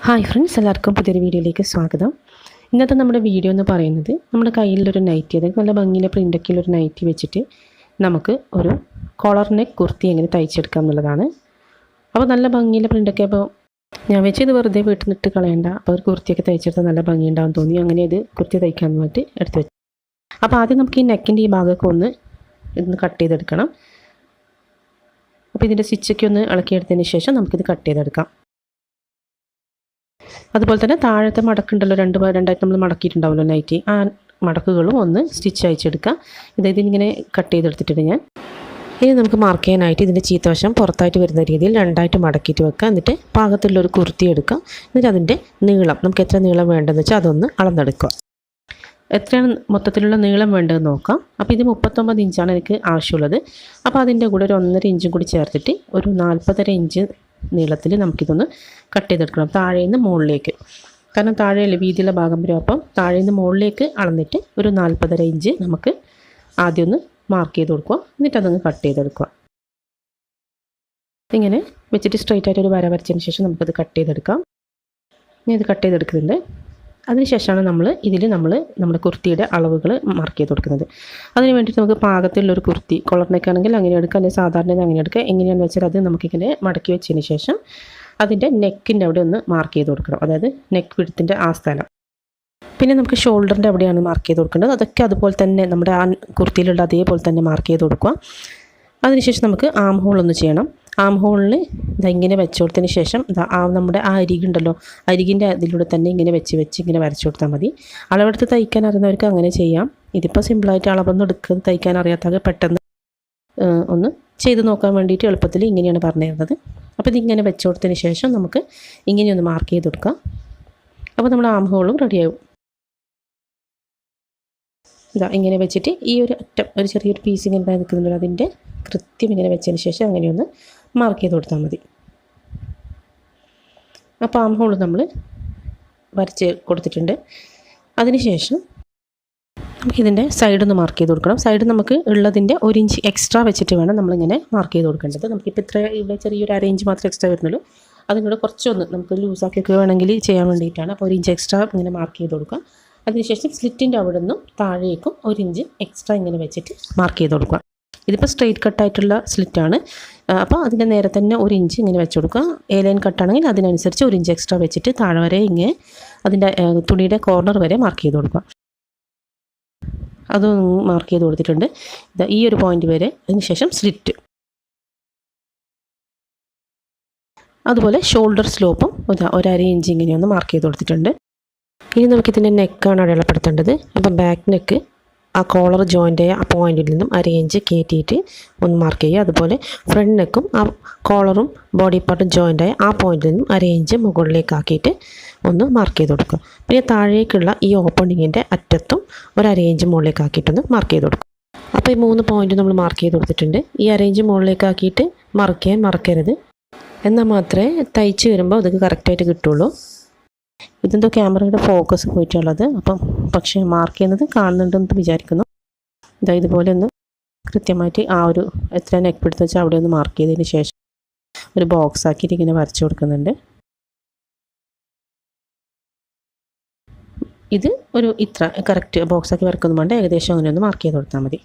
Hi friends, എല്ലാവർക്കും പുതിയൊരു വീഡിയോയിലേക്ക് സ്വാഗതം. ഇന്നത്തെ നമ്മുടെ വീഡിയോ എന്ന് പറയുന്നത് നമ്മുടെ കയ്യിലൊരു നൈറ്റി, അതായത് നല്ല ഭംഗിയിലെ പ്രിൻ്റൊക്കെയുള്ളൊരു നൈറ്റി വെച്ചിട്ട് നമുക്ക് ഒരു കോളർ നെക്ക് കുർത്തി എങ്ങനെ തയ്ച്ചെടുക്കാം എന്നുള്ളതാണ്. അപ്പോൾ നല്ല ഭംഗിയിലെ പ്രിൻ്റൊക്കെ അപ്പോൾ ഞാൻ വെച്ചത് വെറുതെ വീട്ടിൽ നിന്നിട്ട് കളയണ്ട, അപ്പോൾ ഒരു കുർത്തിയൊക്കെ തയ്ച്ചെടുത്താൽ നല്ല ഭംഗി ഉണ്ടാവും തോന്നി, അങ്ങനെ ഇത് കുർത്തി തയ്ക്കാൻ വേണ്ടി എടുത്ത് വെച്ചു. അപ്പോൾ ആദ്യം നമുക്ക് ഈ നെക്കിൻ്റെ ഈ ഭാഗമൊക്കെ ഒന്ന് കട്ട് ചെയ്തെടുക്കണം. അപ്പോൾ ഇതിൻ്റെ സ്റ്റിച്ചൊക്കെ ഒന്ന് ഇളക്കിയെടുത്തതിന് ശേഷം നമുക്കിത് കട്ട് ചെയ്തെടുക്കാം. അതുപോലെ തന്നെ താഴത്തെ മടക്കുണ്ടല്ലോ, രണ്ടായിട്ട് നമ്മൾ മടക്കിയിട്ടുണ്ടാവുമല്ലോ നൈറ്റി, ആ മടക്കുകളും ഒന്ന് സ്റ്റിച്ച് അയച്ചെടുക്കുക. ഇതിങ്ങനെ കട്ട് ചെയ്തെടുത്തിട്ടുണ്ട് ഞാൻ. ഇനി നമുക്ക് മാർക്ക് ചെയ്യാനായിട്ട് ഇതിൻ്റെ ചീത്തവശം പുറത്തായിട്ട് വരുന്ന രീതിയിൽ രണ്ടായിട്ട് മടക്കിയിട്ട് വെക്കുക. എന്നിട്ട് പാകത്തിലുള്ളൊരു കുർത്തി എടുക്കുക. എന്നിട്ട് അതിൻ്റെ നീളം, നമുക്ക് എത്ര നീളം വേണ്ടതെന്ന് വെച്ചാൽ അതൊന്ന് അളന്നെടുക്കുക. എത്രയാണ് മൊത്തത്തിലുള്ള നീളം വേണ്ടതെന്ന് നോക്കാം. അപ്പോൾ ഇത് 39 ഇഞ്ചാണ് എനിക്ക് ആവശ്യമുള്ളത്. അപ്പോൾ അതിൻ്റെ കൂടെ ഒരു 1.5 ഇഞ്ചും കൂടി ചേർത്തിട്ട് ഒരു 40.5 ഇഞ്ച് നീളത്തിൽ നമുക്കിതൊന്ന് കട്ട് ചെയ്തെടുക്കണം, താഴേന്ന് മുകളിലേക്ക്. കാരണം താഴെയല്ലേ വീതിയുള്ള ഭാഗം വരും. അപ്പം താഴേന്ന് മുകളിലേക്ക് അളന്നിട്ട് ഒരു 40.5 ഇഞ്ച് നമുക്ക് ആദ്യം ഒന്ന് മാർക്ക് ചെയ്ത് കൊടുക്കുക. എന്നിട്ട് അതങ്ങ് കട്ട് ചെയ്തെടുക്കുക. ഇങ്ങനെ വെച്ചിട്ട് സ്ട്രെയിറ്റ് ആയിട്ട് ഒരു വര വരച്ചതിന് ശേഷം നമുക്കത് കട്ട് ചെയ്തെടുക്കാം. ഞാൻ ഇത് കട്ട് ചെയ്തെടുക്കുന്നുണ്ട്. അതിനുശേഷമാണ് നമ്മുടെ കുർത്തിയുടെ അളവുകൾ മാർക്ക് ചെയ്ത് കൊടുക്കുന്നത്. അതിന് വേണ്ടിയിട്ട് നമുക്ക് പാകത്തിലുള്ളൊരു കുർത്തി, കോളർ നെക്ക് ആണെങ്കിൽ അങ്ങനെ എടുക്കുക, അല്ലെങ്കിൽ സാധാരണ അങ്ങനെ എടുക്കുക. എങ്ങനെയാണെന്ന് വെച്ചാൽ അത് നമുക്കിങ്ങനെ മടക്കി വെച്ചതിന് ശേഷം അതിൻ്റെ നെക്കിൻ്റെ അവിടെ ഒന്ന് മാർക്ക് ചെയ്ത് കൊടുക്കണം, അതായത് നെക്ക് വിഡ്ത്തിൻ്റെ ആ സ്ഥലം. പിന്നെ നമുക്ക് ഷോൾഡറിൻ്റെ അവിടെയാണ് മാർക്ക് ചെയ്ത് കൊടുക്കേണ്ടത്. അതൊക്കെ അതുപോലെ തന്നെ നമ്മുടെ ആ കുർത്തിയിലുള്ള അതേപോലെ തന്നെ മാർക്ക് ചെയ്ത് കൊടുക്കുക. അതിനുശേഷം നമുക്ക് ആം ഹോൾ ഒന്ന് ചെയ്യണം. ആം ഹോളിൽ ഇങ്ങനെ വെച്ച് കൊടുത്തതിന് ശേഷം നമ്മുടെ ആ അരികുണ്ടല്ലോ, അരികിൻ്റെ അതിലൂടെ തന്നെ ഇങ്ങനെ വെച്ച് ഇങ്ങനെ വരച്ചു കൊടുത്താൽ മതി. അളവെടുത്ത് തയ്ക്കാൻ അറിയുന്നവർക്ക് അങ്ങനെ ചെയ്യാം. ഇതിപ്പോൾ സിമ്പിളായിട്ട് അളവൊന്നും എടുക്കുന്നത് തയ്ക്കാൻ അറിയാത്തവർ പെട്ടെന്ന് ഒന്ന് ചെയ്ത് നോക്കാൻ വേണ്ടിയിട്ട് എളുപ്പത്തിൽ ഇങ്ങനെയാണ് പറഞ്ഞു തരുന്നത്. അപ്പോൾ ഇതിങ്ങനെ വെച്ച് കൊടുത്തതിന് ശേഷം നമുക്ക് ഇങ്ങനെയൊന്ന് മാർക്ക് ചെയ്ത് കൊടുക്കാം. അപ്പോൾ നമ്മുടെ ആം ഹോളും റെഡിയാവും. ഇങ്ങനെ വെച്ചിട്ട് ഈ ഒരു അറ്റം, ഒരു ചെറിയൊരു പീസ് ഇങ്ങനെ നിൽക്കുന്നുണ്ടല്ലോ, അതിൻ്റെ കൃത്യം ഇങ്ങനെ വെച്ചതിന് ശേഷം അങ്ങനെയൊന്ന് മാർക്ക് ചെയ്ത് കൊടുത്താൽ മതി. അപ്പോൾ ആം ഹോൾ നമ്മൾ വരച്ച് കൊടുത്തിട്ടുണ്ട്. അതിനുശേഷം നമുക്കിതിൻ്റെ സൈഡൊന്ന് മാർക്ക് ചെയ്ത് കൊടുക്കണം. സൈഡ് നമുക്ക് ഉള്ളതിൻ്റെ 1 ഇഞ്ച് എക്സ്ട്രാ വെച്ചിട്ട് വേണം നമ്മളിങ്ങനെ മാർക്ക് ചെയ്ത് കൊടുക്കേണ്ടത്. നമുക്കിപ്പോൾ ഇത്ര ഇവിടെ ചെറിയൊരു 1/2 ഇഞ്ച് മാത്രമേ എക്സ്ട്രാ വരുന്നുള്ളൂ. അതിനോട് കുറച്ചൊന്ന് നമുക്ക് ലൂസാക്കിയൊക്കെ വേണമെങ്കിൽ ചെയ്യാൻ വേണ്ടിയിട്ടാണ്. അപ്പോൾ 1 ഇഞ്ച് എക്സ്ട്രാ ഇങ്ങനെ മാർക്ക് ചെയ്ത് കൊടുക്കുക. അതിനുശേഷം സ്ലിറ്റിൻ്റെ അവിടെ നിന്നും താഴേക്കും 1 ഇഞ്ച് എക്സ്ട്രാ ഇങ്ങനെ വെച്ചിട്ട് മാർക്ക് ചെയ്ത് കൊടുക്കുക. ഇതിപ്പോൾ സ്ട്രെയിറ്റ് കട്ടായിട്ടുള്ള സ്ലിറ്റാണ്. അപ്പോൾ അതിൻ്റെ നേരെ തന്നെ 1 ഇഞ്ച് ഇങ്ങനെ വെച്ച് കൊടുക്കുക. എ ലൈൻ കട്ടാണെങ്കിൽ അതിനനുസരിച്ച് 1 ഇഞ്ച് എക്സ്ട്രാ വെച്ചിട്ട് താഴെ വരെ ഇങ്ങനെ അതിൻ്റെ തുണിയുടെ കോർണർ വരെ മാർക്ക് ചെയ്ത് കൊടുക്കുക. അതൊന്ന് മാർക്ക് ചെയ്ത് കൊടുത്തിട്ടുണ്ട്. ഈ ഒരു പോയിൻ്റ് വരെ. അതിനുശേഷം സ്ലിറ്റ്, അതുപോലെ ഷോൾഡർ സ്ലോപ്പും 1/2 ഇഞ്ച് ഇങ്ങനെയൊന്ന് മാർക്ക് ചെയ്ത് കൊടുത്തിട്ടുണ്ട്. ഇനി നമുക്കിതിൻ്റെ നെക്കാണ് അടയാളപ്പെടുത്തേണ്ടത്. അപ്പോൾ ബാക്ക് നെക്ക് ആ കോളർ ജോയിൻ്റ് ആ പോയിൻറ്റിൽ നിന്നും 1/2 ഇഞ്ച് കയറ്റിയിട്ട് ഒന്ന് മാർക്ക് ചെയ്യുക. അതുപോലെ ഫ്രണ്ട് നെക്കും ആ കോളറും ബോഡി പാർട്ടും ജോയിൻ്റായ ആ പോയിൻറ്റിൽ നിന്നും 1/2 ഇഞ്ച് മുകളിലേക്ക് ആക്കിയിട്ട് ഒന്ന് മാർക്ക് ചെയ്ത് കൊടുക്കുക. പിന്നെ താഴേക്കുള്ള ഈ ഓപ്പണിങ്ങിൻ്റെ അറ്റത്തും 1/2 ഇഞ്ച് മുകളിലേക്ക് ആക്കിയിട്ടൊന്ന് മാർക്ക് ചെയ്ത് കൊടുക്കുക. അപ്പോൾ ഈ 3 പോയിൻറ്റ് നമ്മൾ മാർക്ക് ചെയ്ത് കൊടുത്തിട്ടുണ്ട്. ഈ 1/2 ഇഞ്ച് മുകളിലേക്ക് ആക്കിയിട്ട് മറക്കരുത്. എന്നാൽ മാത്രമേ തയ്ച്ച് വരുമ്പോൾ അതൊക്കെ കറക്റ്റായിട്ട് കിട്ടുള്ളൂ. ഇതെന്തോ ക്യാമറയുടെ ഫോക്കസ് പോയിട്ടുള്ളത്, അപ്പം പക്ഷേ മാർക്ക് ചെയ്യുന്നത് കാണുന്നുണ്ടെന്ന് വിചാരിക്കുന്നു. ഇതുപോലെ ഒന്ന് കൃത്യമായിട്ട് ആ ഒരു എത്ര നെക്ക് പിടുത്ത് വെച്ചാൽ അവിടെ ഒന്ന് മാർക്ക് ചെയ്തതിന് ശേഷം ഒരു ബോക്സ് ആക്കിയിട്ട് ഇങ്ങനെ വരച്ചു കൊടുക്കുന്നുണ്ട്. ഇത് ഒരു ഇത്ര കറക്റ്റ് ബോക്സാക്കി വരക്കൊന്നും വേണ്ട, ഏകദേശം അങ്ങനെ ഒന്ന് മാർക്ക് ചെയ്ത് കൊടുത്താൽ മതി.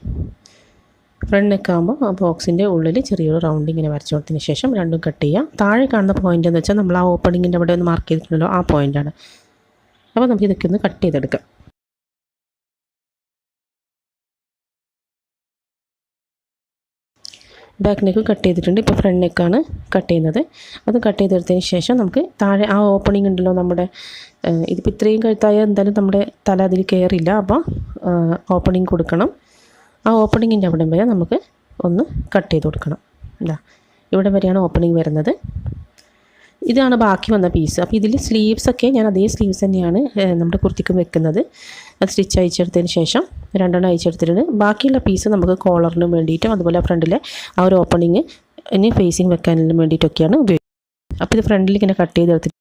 ഫ്രണ്ട് നെക്കാകുമ്പോൾ ആ ബോക്സിൻ്റെ ഉള്ളിൽ ചെറിയൊരു റൗണ്ട് ഇങ്ങനെ വരച്ചു കൊടുത്തതിന് ശേഷം രണ്ടും കട്ട് ചെയ്യുക. താഴെ കാണുന്ന പോയിൻ്റ് എന്ന് വെച്ചാൽ നമ്മൾ ആ ഓപ്പണിങ്ങിൻ്റെ അവിടെ ഒന്ന് മാർക്ക് ചെയ്തിട്ടുണ്ടല്ലോ, ആ പോയിൻ്റാണ്. അപ്പോൾ നമുക്ക് ഇതൊക്കെ ഒന്ന് കട്ട് ചെയ്തെടുക്കാം. ബാക്ക് നെക്ക് കട്ട് ചെയ്തിട്ടുണ്ട്. ഇപ്പോൾ ഫ്രണ്ട് നെക്കാണ് കട്ട് ചെയ്യുന്നത്. അത് കട്ട് ചെയ്തെടുത്തതിന് ശേഷം നമുക്ക് താഴെ ആ ഓപ്പണിംഗ് ഉണ്ടല്ലോ നമ്മുടെ, ഇതിപ്പോൾ ഇത്രയും കഴുത്തായ എന്തായാലും നമ്മുടെ തല അതിൽ കയറില്ല. അപ്പോൾ ഓപ്പണിംഗ് കൊടുക്കണം. ആ ഓപ്പണിങ്ങിൻ്റെ അവിടെ വരെ നമുക്ക് ഒന്ന് കട്ട് ചെയ്ത് കൊടുക്കണം. ഇവിടെ വരെയാണ് ഓപ്പണിംഗ് വരുന്നത്. ഇതാണ് ബാക്കി വന്ന പീസ്. അപ്പോൾ ഇതിൽ സ്ലീവ്സൊക്കെ ഞാൻ അതേ സ്ലീവ്സ് തന്നെയാണ് നമ്മുടെ കുർത്തിക്കും വെക്കുന്നത്. അത് സ്റ്റിച്ച് അയച്ചെടുത്തതിന് ശേഷം 2 അയച്ചെടുത്തിട്ടുണ്ട്. ബാക്കിയുള്ള പീസ് നമുക്ക് കോളറിന് വേണ്ടിയിട്ടും അതുപോലെ ഫ്രണ്ടിലെ ആ ഒരു ഓപ്പണിങ് ഇനി ഫേസിങ് വെക്കാനും വേണ്ടിയിട്ടൊക്കെയാണ് ഉപയോഗിക്കുന്നത്. അപ്പോൾ ഇത് ഫ്രണ്ടിൽ ഇങ്ങനെ കട്ട് ചെയ്തെടുത്തിട്ട്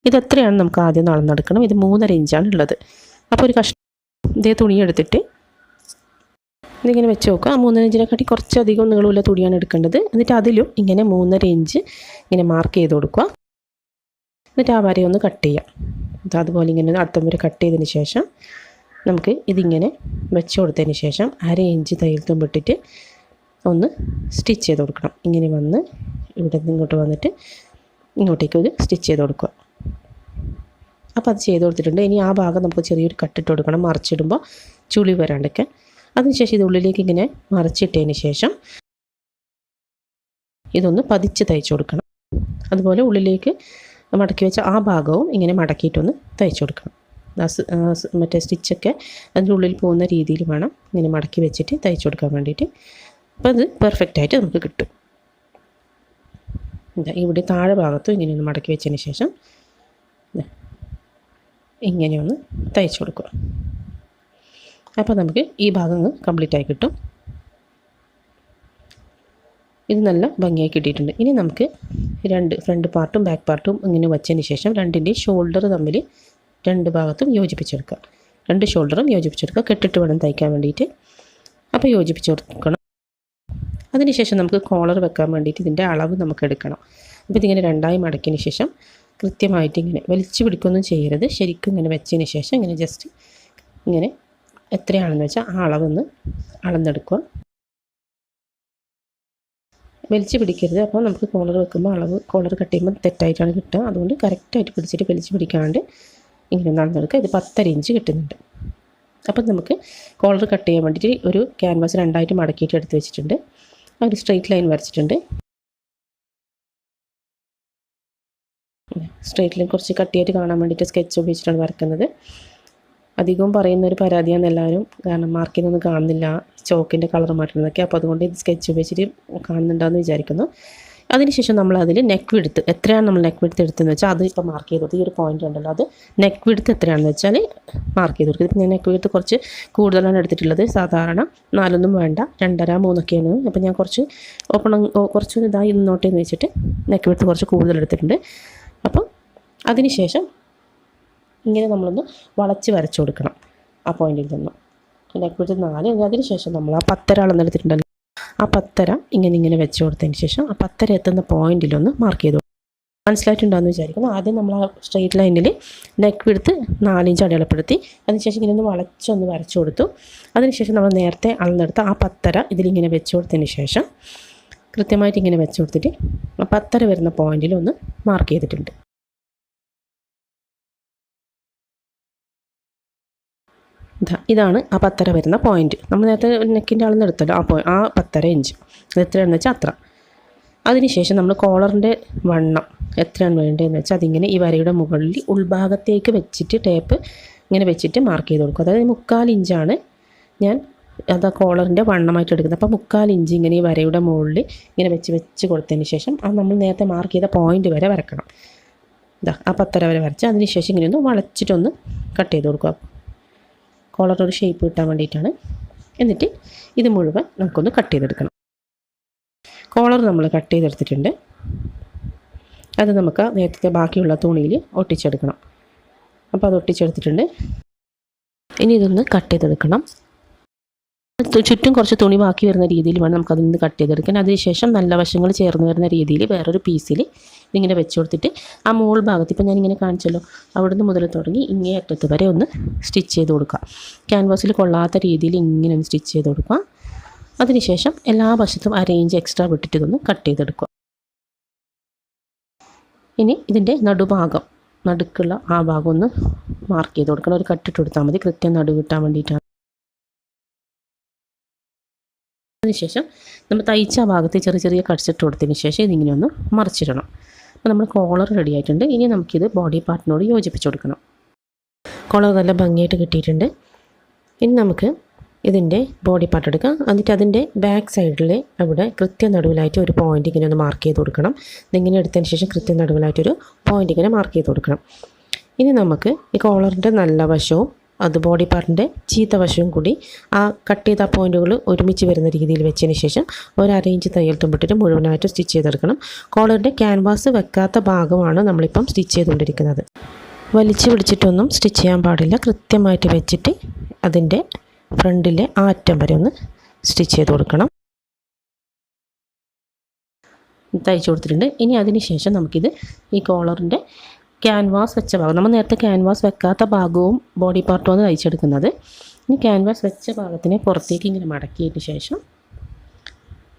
ഇത് എത്രയാണ് നമുക്ക് ആദ്യം അളന്നെടുക്കണം. ഇത് 3.5 ഇഞ്ചാണ് ഉള്ളത്. അപ്പോൾ ഒരു കഷ്ണം ഇതേ തുണി എടുത്തിട്ട് ഇതിങ്ങനെ വെച്ച് നോക്കുക. 3.5 ഇഞ്ചിനെക്കാട്ടി കുറച്ചധികം നീളമുള്ള തുണിയാണ് എടുക്കേണ്ടത്. എന്നിട്ട് അതിലും ഇങ്ങനെ 3.5 ഇഞ്ച് ഇങ്ങനെ മാർക്ക് ചെയ്ത് കൊടുക്കുക. എന്നിട്ട് ആ വരയൊന്ന് കട്ട് ചെയ്യാം. അതുപോലെ ഇങ്ങനെ അടുത്ത വരെ കട്ട് ചെയ്തതിന് ശേഷം നമുക്ക് ഇതിങ്ങനെ വെച്ച് കൊടുത്തതിന് ശേഷം 1/2 ഇഞ്ച് തയ്യൽ തുമ്പിട്ടിട്ട് ഒന്ന് സ്റ്റിച്ച് ചെയ്ത് കൊടുക്കണം. ഇങ്ങനെ വന്ന് ഇവിടെ നിന്ന് ഇങ്ങോട്ട് വന്നിട്ട് ഇങ്ങോട്ടേക്ക് ഒരു സ്റ്റിച്ച് ചെയ്ത് കൊടുക്കുക. അപ്പോൾ അത് ചെയ്ത് കൊടുത്തിട്ടുണ്ട്. ഇനി ആ ഭാഗം നമുക്ക് ചെറിയൊരു കട്ടിട്ട് കൊടുക്കണം, മറിച്ചിടുമ്പോൾ ചുളി വരാണ്ടൊക്കെ. അതിനുശേഷം ഇത് ഉള്ളിലേക്ക് ഇങ്ങനെ മറിച്ചിട്ടതിന് ശേഷം ഇതൊന്ന് പതിച്ച് തയ്ച്ചു കൊടുക്കണം. അതുപോലെ ഉള്ളിലേക്ക് മടക്കി വെച്ച ആ ഭാഗവും ഇങ്ങനെ മടക്കിയിട്ടൊന്ന് തയ്ച്ചു കൊടുക്കണം. മറ്റേ സ്റ്റിച്ചൊക്കെ അതിൻ്റെ ഉള്ളിൽ പോകുന്ന രീതിയിൽ വേണം ഇങ്ങനെ മടക്കി വെച്ചിട്ട് തയ്ച്ചു കൊടുക്കാൻ വേണ്ടിയിട്ട്. അപ്പോൾ അത് പെർഫെക്റ്റായിട്ട് നമുക്ക് കിട്ടും. ഇവിടെ താഴെ ഭാഗത്തും ഇങ്ങനെയൊന്ന് മടക്കി വെച്ചതിന് ശേഷം ഇങ്ങനെയൊന്ന് തയ്ച്ചു കൊടുക്കുക. അപ്പോൾ നമുക്ക് ഈ ഭാഗം കംപ്ലീറ്റ് ആയി കിട്ടും. ഇത് നല്ല ഭംഗിയായി കിട്ടിയിട്ടുണ്ട്. ഇനി നമുക്ക് ഫ്രണ്ട് പാർട്ടും ബാക്ക് പാർട്ടും ഇങ്ങനെ വച്ചതിന് ശേഷം രണ്ടിൻ്റെയും ഷോൾഡർ തമ്മിൽ രണ്ട് ഭാഗത്തും യോജിപ്പിച്ചെടുക്കുക. രണ്ട് ഷോൾഡറും യോജിപ്പിച്ചെടുക്കുക. കെട്ടിട്ട് വേണം തയ്ക്കാൻ വേണ്ടിയിട്ട്. അപ്പോൾ യോജിപ്പിച്ച് കൊടുക്കണം. അതിനുശേഷം നമുക്ക് കോളർ വെക്കാൻ വേണ്ടിയിട്ട് ഇതിൻ്റെ അളവ് നമുക്ക് എടുക്കണം. അപ്പോൾ ഇതിങ്ങനെ രണ്ടായി മടക്കിയതിന് ശേഷം കൃത്യമായിട്ട് ഇങ്ങനെ വലിച്ചു പിടിക്കൊന്നും ചെയ്യരുത്. ശരിക്കും ഇങ്ങനെ വെച്ചതിന് ശേഷം ഇങ്ങനെ ജസ്റ്റ് ഇങ്ങനെ എത്രയാണെന്ന് വെച്ചാൽ ആ അളവൊന്ന് അളന്നെടുക്കുക. വലിച്ചു പിടിക്കരുത്. അപ്പോൾ നമുക്ക് കോളർ വെക്കുമ്പോൾ കോളർ കട്ട് ചെയ്യുമ്പോൾ തെറ്റായിട്ടാണ് കിട്ടുക. അതുകൊണ്ട് കറക്റ്റായിട്ട് പിടിച്ചിട്ട് വലിച്ചു പിടിക്കാണ്ട് ഇങ്ങനെ നടന്നെടുക്കുക. ഇത് 10.5 ഇഞ്ച് കിട്ടുന്നുണ്ട്. അപ്പം നമുക്ക് കോളർ കട്ട് ചെയ്യാൻ വേണ്ടിയിട്ട് ഒരു ക്യാൻവാസ് രണ്ടായിട്ട് മടക്കിയിട്ട് എടുത്ത് വെച്ചിട്ടുണ്ട്. ഒരു സ്ട്രെയിറ്റ് ലൈൻ വരച്ചിട്ടുണ്ട്. സ്ട്രെയിറ്റ് ലൈൻ കുറച്ച് കട്ടിയായിട്ട് കാണാൻ വേണ്ടിയിട്ട് സ്കെച്ച് ഉപയോഗിച്ചിട്ടാണ് വരക്കുന്നത്. അധികവും പറയുന്നൊരു പരാതിയാണ് എല്ലാവരും, കാരണം മാർക്കിൽ നിന്നൊന്നും കാണുന്നില്ല, ചോക്കിൻ്റെ കളർ മാറ്റുന്നതൊക്കെ. അപ്പോൾ അതുകൊണ്ട് ഇത് സ്കെച്ച് ഉപയോഗിച്ചിട്ട് കാണുന്നുണ്ടാകുമെന്ന് വിചാരിക്കുന്നു. അതിനുശേഷം നമ്മൾ അതിൽ നെക്ക് വിഡ്ത്ത് എത്രയാണ് നമ്മൾ നെക്ക് വിഡ്ത്ത് എടുത്തതെന്ന് വെച്ചാൽ അത് ഇപ്പോൾ മാർക്ക് ചെയ്ത് കൊടുത്ത് ഈ ഒരു പോയിൻ്റ് ഉണ്ടല്ലോ, അത് നെക്ക് വിഡ്ത്ത് എത്രയാണെന്ന് വെച്ചാൽ മാർക്ക് ചെയ്ത് കൊടുക്കുക. ഇപ്പം ഞാൻ നെക്ക് വിഡ്ത്ത് കുറച്ച് കൂടുതലാണ് എടുത്തിട്ടുള്ളത്. സാധാരണ 4 വേണ്ട 2.5 3 അപ്പോൾ ഞാൻ കുറച്ച് കുറച്ച് ഇതായി നിന്നോട്ടെ എന്ന് വെച്ചിട്ട് നെക്ക് വിഡ്ത്ത് കുറച്ച് കൂടുതൽ എടുത്തിട്ടുണ്ട്. അപ്പം അതിനുശേഷം ഇങ്ങനെ നമ്മളൊന്ന് വളച്ച് വരച്ചു കൊടുക്കണം ആ പോയിന്റിൽ നിന്നും. Neck width 4. അതിനുശേഷം നമ്മൾ ആ 10 അളന്നെടുത്തിട്ടുണ്ടല്ലോ, ആ 10 ഇങ്ങനെ വെച്ച് കൊടുത്തതിന് ശേഷം ആ 10 എത്തുന്ന പോയിന്റിലൊന്ന് മാർക്ക് ചെയ്ത് കൊടുക്കും. മനസ്സിലായിട്ടുണ്ടാകുമെന്ന് വിചാരിക്കുന്നു. ആദ്യം നമ്മൾ ആ സ്ട്രെയിറ്റ് ലൈനിൽ നെക്ക് വിഡ്ത്ത് 4 ഇഞ്ച് അടയാളപ്പെടുത്തി. അതിനുശേഷം ഇങ്ങനെ ഒന്ന് വളച്ചൊന്ന് വരച്ചു കൊടുത്തു. അതിനുശേഷം നമ്മൾ നേരത്തെ അളന്നെടുത്ത ആ 10 ഇതിലിങ്ങനെ വെച്ച് കൊടുത്തതിന് ശേഷം കൃത്യമായിട്ട് ഇങ്ങനെ വെച്ച് കൊടുത്തിട്ട് ആ 10 വരുന്ന പോയിന്റിൽ ഒന്ന് മാർക്ക് ചെയ്തിട്ടുണ്ട്. ഇതാണ് ആ 10 വരുന്ന പോയിന്റ്. നമ്മൾ നേരത്തെ നെക്കിൻ്റെ അളന്നെടുത്തല്ലോ ആ 10 ഇഞ്ച്. അത് എത്രയാണെന്ന് വെച്ചാൽ അത്ര. അതിനുശേഷം നമ്മൾ കോളറിൻ്റെ വണ്ണം എത്രയാണ് വേണ്ടതെന്ന് വെച്ചാൽ അതിങ്ങനെ ഈ വരയുടെ മുകളിൽ ഉൾഭാഗത്തേക്ക് വെച്ചിട്ട് ടേപ്പ് ഇങ്ങനെ വെച്ചിട്ട് മാർക്ക് ചെയ്ത് കൊടുക്കും. അതായത് 3/4 ഇഞ്ചാണ് ഞാൻ അത് കോളറിൻ്റെ വണ്ണമായിട്ട് എടുക്കുന്നത്. അപ്പോൾ 3/4 ഇഞ്ച് ഇങ്ങനെ ഈ വരയുടെ മുകളിൽ ഇങ്ങനെ വെച്ച് കൊടുത്തതിന് ശേഷം അത് നമ്മൾ നേരത്തെ മാർക്ക് ചെയ്ത പോയിന്റ് വരെ വരക്കണം. ആ 10 വരെ വരച്ച് അതിനുശേഷം ഇങ്ങനെ ഒന്ന് വളച്ചിട്ടൊന്ന് കട്ട് ചെയ്ത് കൊടുക്കുക. കോളർ ഒരു ഷേപ്പ് കിട്ടാൻ വേണ്ടിയിട്ടാണ്. എന്നിട്ട് ഇത് മുഴുവൻ നമുക്കൊന്ന് കട്ട് ചെയ്തെടുക്കണം. കോളർ നമ്മൾ കട്ട് ചെയ്തെടുത്തിട്ടുണ്ട്. അത് നമുക്ക് നേരത്തെ ബാക്കിയുള്ള തുണിയിൽ ഒട്ടിച്ചെടുക്കണം. അപ്പോൾ അത് ഒട്ടിച്ചെടുത്തിട്ടുണ്ട്. ഇനി ഇതൊന്ന് കട്ട് ചെയ്തെടുക്കണം. ചുറ്റും കുറച്ച് തുണി ബാക്കി വരുന്ന രീതിയിൽ വേണം നമുക്കതിൽ നിന്ന് കട്ട് ചെയ്തെടുക്കാൻ. അതിനുശേഷം നല്ല വശങ്ങൾ ചേർന്ന് വരുന്ന രീതിയിൽ വേറൊരു പീസിൽ ഇങ്ങനെ വെച്ച് കൊടുത്തിട്ട് ആ മുകൾ ഭാഗത്ത് ഇപ്പോൾ ഞാനിങ്ങനെ കാണിച്ചല്ലോ, അവിടുന്ന് മുതൽ തുടങ്ങി ഇങ്ങേ അറ്റത്ത് വരെ ഒന്ന് സ്റ്റിച്ച് ചെയ്ത് കൊടുക്കുക. ക്യാൻവാസിൽ കൊള്ളാത്ത രീതിയിൽ ഇങ്ങനെ ഒന്ന് സ്റ്റിച്ച് ചെയ്ത് കൊടുക്കുക. അതിനുശേഷം എല്ലാ വശത്തും 1/2 ഇഞ്ച് എക്സ്ട്രാ വിട്ടിട്ട് ഇതൊന്ന് കട്ട് ചെയ്തെടുക്കുക. ഇനി ഇതിൻ്റെ നടുക്കുള്ള ആ ഭാഗം ഒന്ന് മാർക്ക് ചെയ്ത് കൊടുക്കണം. ഒരു കട്ടിട്ട് കൊടുത്താൽ മതി, കൃത്യം നടുവ് കിട്ടാൻ വേണ്ടിയിട്ടാണ്. അതിനുശേഷം നമ്മൾ തയ്ച്ച ഭാഗത്ത് ചെറിയ കട്ട്സ് ഇട്ട് കൊടുത്തതിന് ശേഷം ഇതിങ്ങനെ ഒന്ന് മറിച്ചിടണം. അപ്പോൾ നമ്മൾ കോളർ റെഡി ആയിട്ടുണ്ട്. ഇനി നമുക്കിത് ബോഡി പാർട്ടിനോട് യോജിപ്പിച്ച് കൊടുക്കണം. കോളർ നല്ല ഭംഗിയായിട്ട് കിട്ടിയിട്ടുണ്ട്. ഇനി നമുക്ക് ഇതിൻ്റെ ബോഡി പാർട്ട് എടുക്കാം. എന്നിട്ട് അതിൻ്റെ ബാക്ക് സൈഡിൽ അവിടെ കൃത്യം നടുവിലായിട്ട് ഒരു പോയിൻ്റ് ഇങ്ങനെ ഒന്ന് മാർക്ക് ചെയ്ത് കൊടുക്കണം. ഇതിങ്ങനെ എടുത്തതിന് ശേഷം കൃത്യം നടുവിലായിട്ടൊരു പോയിൻ്റ് ഇങ്ങനെ മാർക്ക് ചെയ്ത് കൊടുക്കണം. ഇനി നമുക്ക് ഈ കോളറിൻ്റെ നല്ല വശവും അത് ബോഡി പാർട്ടിൻ്റെ ചീത്ത വശവും കൂടി ആ കട്ട് ചെയ്ത പോയിൻറ്റുകൾ ഒരുമിച്ച് വരുന്ന രീതിയിൽ വെച്ചതിന് ശേഷം 1/2 ഇഞ്ച് തയ്യൽ തുമ്പിട്ടിട്ട് മുഴുവനായിട്ട് സ്റ്റിച്ച് ചെയ്തെടുക്കണം. കോളറിൻ്റെ ക്യാൻവാസ് വെക്കാത്ത ഭാഗമാണ് നമ്മളിപ്പം സ്റ്റിച്ച് ചെയ്തുകൊണ്ടിരിക്കുന്നത്. വലിച്ചു പിടിച്ചിട്ടൊന്നും സ്റ്റിച്ച് ചെയ്യാൻ പാടില്ല. കൃത്യമായിട്ട് വെച്ചിട്ട് അതിൻ്റെ ഫ്രണ്ടിലെ ആ അറ്റം വരെ ഒന്ന് സ്റ്റിച്ച് ചെയ്ത് കൊടുക്കണം. തയ്ച്ചു കൊടുത്തിട്ടുണ്ട്. ഇനി അതിന് ശേഷം നമുക്കിത് ഈ കോളറിൻ്റെ ക്യാൻവാസ് വെച്ച ഭാഗം, നമ്മൾ നേരത്തെ ക്യാൻവാസ് വെക്കാത്ത ഭാഗവും ബോഡി പാർട്ടുമാണ് തയ്ച്ചെടുക്കുന്നത്. ഇനി ക്യാൻവാസ് വെച്ച ഭാഗത്തിനെ പുറത്തേക്ക് ഇങ്ങനെ മടക്കിയതിന് ശേഷം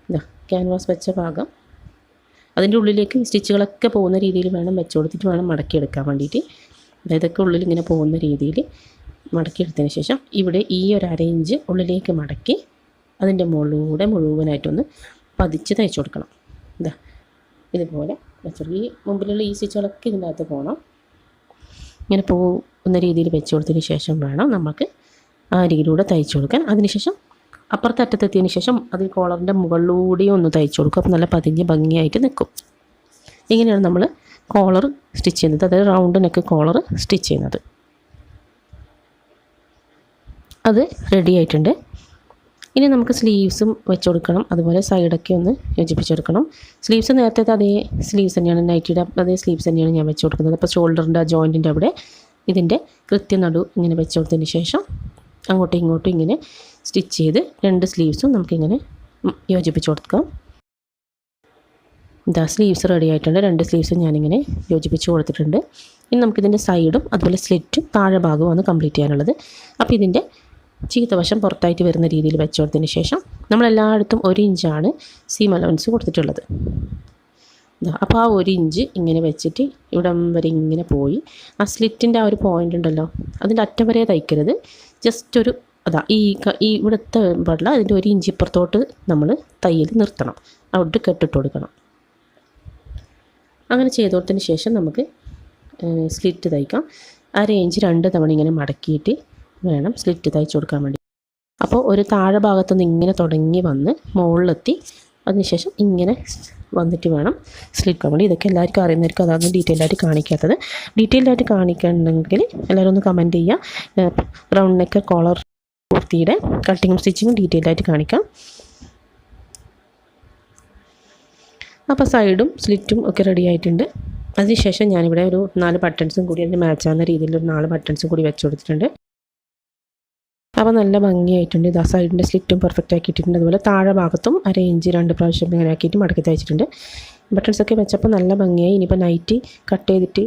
ഇതാ ക്യാൻവാസ് വെച്ച ഭാഗം അതിൻ്റെ ഉള്ളിലേക്ക് സ്റ്റിച്ചുകളൊക്കെ പോകുന്ന രീതിയിൽ വേണം വെച്ച് കൊടുത്തിട്ട് വേണം മടക്കിയെടുക്കാൻ വേണ്ടിയിട്ട്. ഇതൊക്കെ ഉള്ളിൽ ഇങ്ങനെ പോകുന്ന രീതിയിൽ മടക്കിയെടുത്തതിന് ശേഷം ഇവിടെ ഈ ഒരു 1/2 ഇഞ്ച് ഉള്ളിലേക്ക് മടക്കി അതിൻ്റെ മുകളിലൂടെ മുഴുവനായിട്ടൊന്ന് പതിച്ച് തയ്ച്ചു കൊടുക്കണം. ഇതാ ഇതുപോലെ വെച്ചോളൂ. ഈ മുമ്പിലുള്ള ഈ സ്റ്റിച്ചുകളൊക്കെ ഇതിൻ്റെ അകത്ത് പോകണം. ഇങ്ങനെ പോകുന്ന രീതിയിൽ വെച്ച് കൊടുത്തതിന് ശേഷം വേണം നമുക്ക് ആ രീതിയിലൂടെ തയ്ച്ചു കൊടുക്കാൻ. അതിനുശേഷം അപ്പുറത്തെ അറ്റത്തെത്തിയതിന് ശേഷം അത് കോളറിൻ്റെ മുകളിലൂടെയും ഒന്ന് തയ്ച്ചു കൊടുക്കും. അപ്പോൾ നല്ല പതിഞ്ഞ് ഭംഗിയായിട്ട് നിൽക്കും. ഇങ്ങനെയാണ് നമ്മൾ കോളർ സ്റ്റിച്ച് ചെയ്യുന്നത്, അതായത് റൗണ്ട് നെക്ക് കോളർ സ്റ്റിച്ച് ചെയ്യുന്നത്. അത് റെഡി ആയിട്ടുണ്ട്. ഇനി നമുക്ക് സ്ലീവ്സും വെച്ച് കൊടുക്കണം. അതുപോലെ സൈഡൊക്കെ ഒന്ന് യോജിപ്പിച്ചെടുക്കണം. സ്ലീവ്സ് നേരത്തെ അതേ സ്ലീവ്സ് തന്നെയാണ്, നൈറ്റിയുടെ അതേ സ്ലീവ്സ് തന്നെയാണ് ഞാൻ വെച്ച് കൊടുക്കുന്നത്. അപ്പോൾ ഷോൾഡറിൻ്റെ ജോയിൻറ്റിൻ്റെ അവിടെ ഇതിൻ്റെ കൃത്യ ഇങ്ങനെ വെച്ച് കൊടുത്തതിന് ശേഷം അങ്ങോട്ടും ഇങ്ങോട്ടും ഇങ്ങനെ സ്റ്റിച്ച് ചെയ്ത് 2 സ്ലീവ്സും നമുക്കിങ്ങനെ യോജിപ്പിച്ച് കൊടുക്കാം. ഇതാ സ്ലീവ്സ് റെഡി ആയിട്ടുണ്ട്. 2 സ്ലീവ്സും ഞാനിങ്ങനെ യോജിപ്പിച്ച് കൊടുത്തിട്ടുണ്ട്. ഇനി നമുക്കിതിൻ്റെ സൈഡും അതുപോലെ സ്ലിറ്റും താഴെ ഭാഗവുമാണ് കംപ്ലീറ്റ് ചെയ്യാനുള്ളത്. അപ്പോൾ ഇതിൻ്റെ ചീത്ത വശം പുറത്തായിട്ട് വരുന്ന രീതിയിൽ വെച്ച് കൊടുത്തതിന് ശേഷം നമ്മളെല്ലായിടത്തും 1 ഇഞ്ചാണ് സീം അലവൻസ് കൊടുത്തിട്ടുള്ളത്. അപ്പോൾ ആ 1 ഇഞ്ച് ഇങ്ങനെ വെച്ചിട്ട് ഇവിടം വരെ ഇങ്ങനെ പോയി ആ സ്ലിറ്റിൻ്റെ ആ ഒരു പോയിൻ്റ് ഉണ്ടല്ലോ അതിൻ്റെ അറ്റം വരെ തയ്ക്കരുത്. ജസ്റ്റ് ഒരു ഈ ഇവിടുത്തെ പാടില്ല, അതിൻ്റെ 1 ഇഞ്ച് ഇപ്പുറത്തോട്ട് നമ്മൾ തയ്യൽ നിർത്തണം, അവിടെ കെട്ടിട്ട് കൊടുക്കണം. അങ്ങനെ ചെയ്ത് കൊടുത്തതിന് ശേഷം നമുക്ക് സ്ലിറ്റ് തയ്ക്കാം. ആ റേഞ്ച് 2 തവണ ഇങ്ങനെ മടക്കിയിട്ട് വേണം സ്ലിറ്റ് തയ്ച്ചു കൊടുക്കാൻ വേണ്ടി. അപ്പോൾ ഒരു താഴെ ഭാഗത്തുനിന്ന് ഇങ്ങനെ തുടങ്ങി വന്ന് മുകളിലെത്തി അതിനുശേഷം ഇങ്ങനെ വന്നിട്ട് വേണം സ്ലിറ്റ് വേണ്ടി. ഇതൊക്കെ എല്ലാവർക്കും അറിയുന്നവർക്ക് അതാണ് ഡീറ്റെയിൽ ആയിട്ട് കാണിക്കാത്തത്. ഡീറ്റെയിൽഡ് ആയിട്ട് കാണിക്കണമെങ്കിൽ എല്ലാവരും ഒന്ന് കമൻറ്റ് ചെയ്യുക. റൗണ്ട് നെക്ക് കോളർ കുർത്തിയുടെ കട്ടിങ്ങും സ്റ്റിച്ചിങ്ങും ഡീറ്റെയിൽ ആയിട്ട് കാണിക്കാം. അപ്പോൾ സൈഡും സ്ലിറ്റും ഒക്കെ റെഡി ആയിട്ടുണ്ട്. അതിനുശേഷം ഞാനിവിടെ ഒരു 4 ബട്ടൺസും കൂടി അതിന് മാച്ചാകുന്ന രീതിയിൽ ഒരു 4 ബട്ടൺസും കൂടി വെച്ച് കൊടുത്തിട്ടുണ്ട്. അപ്പോൾ നല്ല ഭംഗിയായിട്ടുണ്ട്. ഇത് ആ സൈഡിൻ്റെ സ്ലിറ്റും പെർഫെക്റ്റ് ആക്കിയിട്ടുണ്ട്. അതുപോലെ താഴെ ഭാഗത്തും 1/2 ഇഞ്ച് 2 പ്രാവശ്യം ഇങ്ങനെ ആക്കിയിട്ട് മടക്കി തയ്ച്ചിട്ടുണ്ട്. ബട്ടൺസൊക്കെ വെച്ചപ്പോൾ നല്ല ഭംഗിയായി. ഇനിയിപ്പോൾ നൈറ്റി കട്ട് ചെയ്തിട്ട്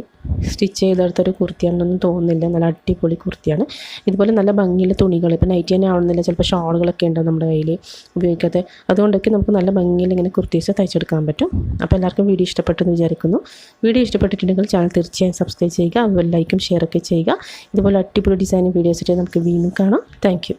സ്റ്റിച്ച് ചെയ്തെടുത്തൊരു കുർത്തിയാണെന്നൊന്നും തോന്നുന്നില്ല. നല്ല അടിപൊളി കുർത്തിയാണ്. ഇതുപോലെ നല്ല ഭംഗിയുള്ള തുണികൾ, ഇപ്പോൾ നൈറ്റി തന്നെ ആവുന്നില്ല, ചിലപ്പോൾ ഷോളുകളൊക്കെ ഉണ്ടാവും നമ്മുടെ കയ്യിൽ ഉപയോഗിക്കാതെ. അതുകൊണ്ടൊക്കെ നമുക്ക് നല്ല ഭംഗിയിൽ ഇങ്ങനെ കുർത്തീസ് തയ്ച്ചെടുക്കാൻ പറ്റും. അപ്പോൾ എല്ലാവർക്കും വീഡിയോ ഇഷ്ടപ്പെട്ടെന്ന് വിചാരിക്കുന്നു. വീഡിയോ ഇഷ്ടപ്പെട്ടിട്ടുണ്ടെങ്കിൽ ചാനൽ തീർച്ചയായും സബ്സ്ക്രൈബ് ചെയ്യുക. അതുപോലെ ലൈക്കും ഷെയറൊക്കെ ചെയ്യുക. ഇതുപോലെ അടിപൊളി ഡിസൈനിങ് വീഡിയോസിട്ട് നമുക്ക് വീണ്ടും കാണാം. Thank you.